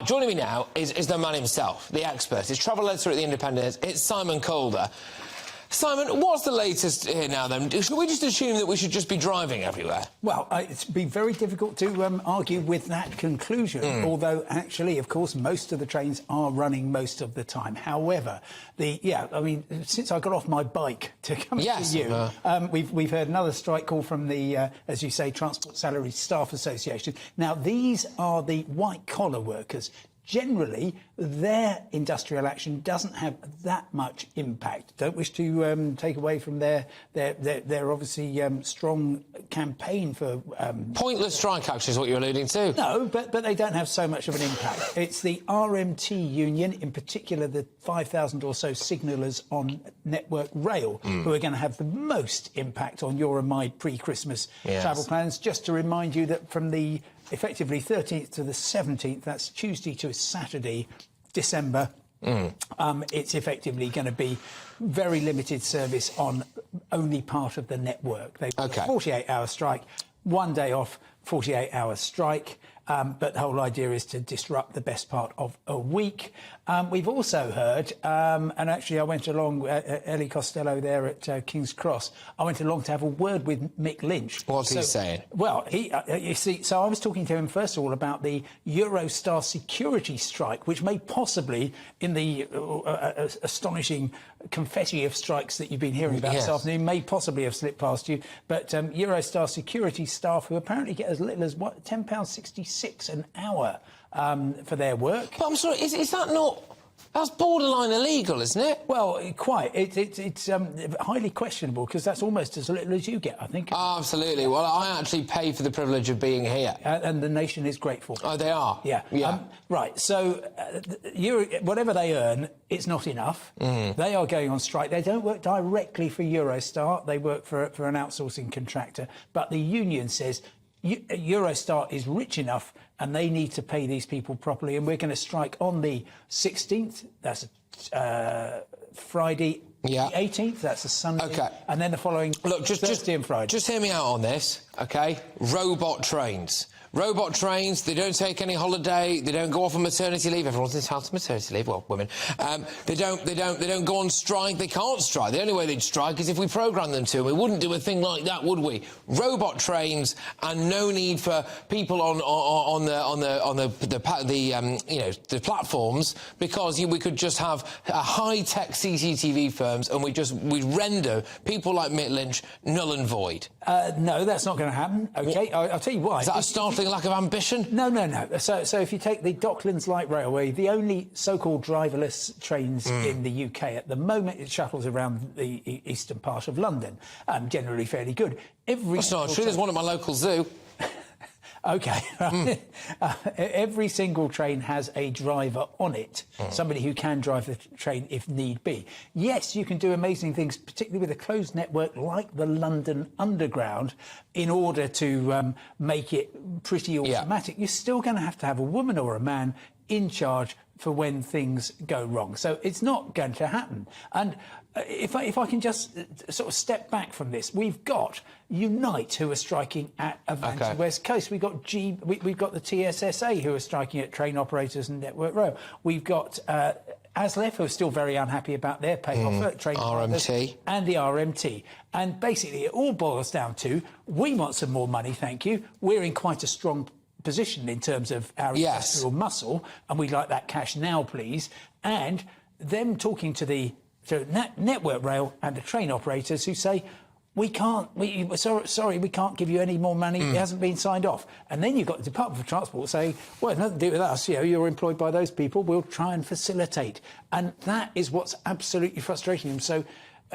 joining me now is the man himself, the expert. He's travel editor at The Independent. It's Simon Calder. Simon, what's the latest here now, then? Should we just assume that we should just be driving everywhere? Well, it'd be very difficult to argue with that conclusion, although, actually, of course, most of the trains are running most of the time. However, since I got off my bike to come to you, we've heard another strike call from the, as you say, Transport Salary Staff Association. Now, these are the white-collar workers. Generally, their industrial action doesn't have that much impact. Don't wish to take away from their obviously strong campaign for... Pointless strike action is what you're alluding to. No, but they don't have so much of an impact. It's the RMT union, in particular the 5,000 or so signallers on Network Rail, who are going to have the most impact on your and my pre-Christmas travel plans. Just to remind you that from the effectively 13th to the 17th, that's Tuesday to Saturday, December, it's effectively going to be very limited service on only part of the network. They've got a 48-hour strike, 1 day off, 48-hour strike, but the whole idea is to disrupt the best part of a week. We've also heard, and actually I went along, Ellie Costello there at King's Cross, I went along to have a word with Mick Lynch. What's he saying? Well, you see, so I was talking to him first of all about the Eurostar security strike, which may possibly, in the astonishing confetti of strikes that you've been hearing about this afternoon, may possibly have slipped past you. But Eurostar security staff, who apparently get as little as, what, £10.66 an hour for their work. But I'm sorry, is that not... That's borderline illegal, isn't it? Well, quite. It's highly questionable, because that's almost as little as you get, I think. Oh, absolutely. Well, I actually pay for the privilege of being here. And the nation is grateful. Oh, they are? Yeah. Right, so whatever they earn, it's not enough. They are going on strike. They don't work directly for Eurostar. They work for an outsourcing contractor. But the union says Eurostar is rich enough and they need to pay these people properly, and we're going to strike on the 16th, that's Friday, the 18th, that's a Sunday, and then the following Thursday and Friday. Just hear me out on this, OK? Robot trains. Robot trains, they don't take any holiday, they don't go off on maternity leave. Everyone's entitled to maternity leave, well, women. They don't go on strike, they can't strike. The only way they'd strike is if we programmed them to. We wouldn't do a thing like that, would we? Robot trains, and no need for people on the platforms, because we could just have high-tech CCTV firms, and we'd render people like Mick Lynch null and void. No, that's not going to happen. OK, I'll tell you why. Is that a startling lack of ambition? No. So if you take the Docklands Light Railway, the only so-called driverless trains in the UK at the moment, it shuttles around the eastern part of London, generally fairly good. That's not true. There's one at my local zoo. OK. Every single train has a driver on it, somebody who can drive the train if need be. Yes, you can do amazing things, particularly with a closed network like the London Underground, in order to make it pretty automatic. You're still going to have a woman or a man in charge for when things go wrong. So it's not going to happen. And if I can just sort of step back from this, we've got Unite, who are striking at Avanti West Coast. We've got the TSSA, who are striking at train operators and Network Rail. We've got ASLEF, who are still very unhappy about their pay offer, train RMT. And the RMT. And basically it all boils down to, we want some more money, thank you. We're in quite a strong position in terms of our industrial muscle, and we'd like that cash now, please. And them talking to the Network Rail and the train operators, who say, we can't give you any more money, it hasn't been signed off. And then you've got the Department for Transport saying, well, it's nothing to do with us, you're employed by those people, we'll try and facilitate. And that is what's absolutely frustrating them. So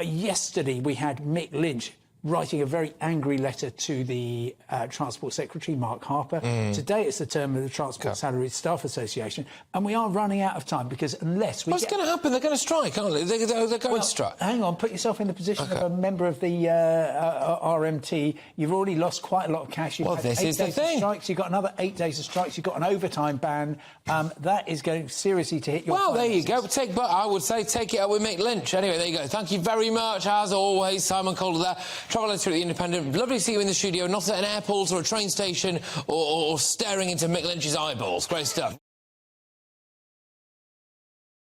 yesterday we had Mick Lynch writing a very angry letter to the Transport Secretary, Mark Harper. Today it's the term of the Transport Salary Staff Association, and we are running out of time, because unless we What's going to happen? They're going to strike, aren't they? They're going to strike. Hang on, put yourself in the position of a member of the RMT. You've already lost quite a lot of cash. You've had this is the thing. Strikes. You've got another 8 days of strikes. You've got an overtime ban. That is going seriously to hit your finances. There you go. But I would say take it up with Mick Lynch. Anyway, there you go. Thank you very much, as always, Simon Calder there. Travel editor at The Independent. Lovely to see you in the studio, not at an airport or a train station or staring into Mick Lynch's eyeballs. Great stuff.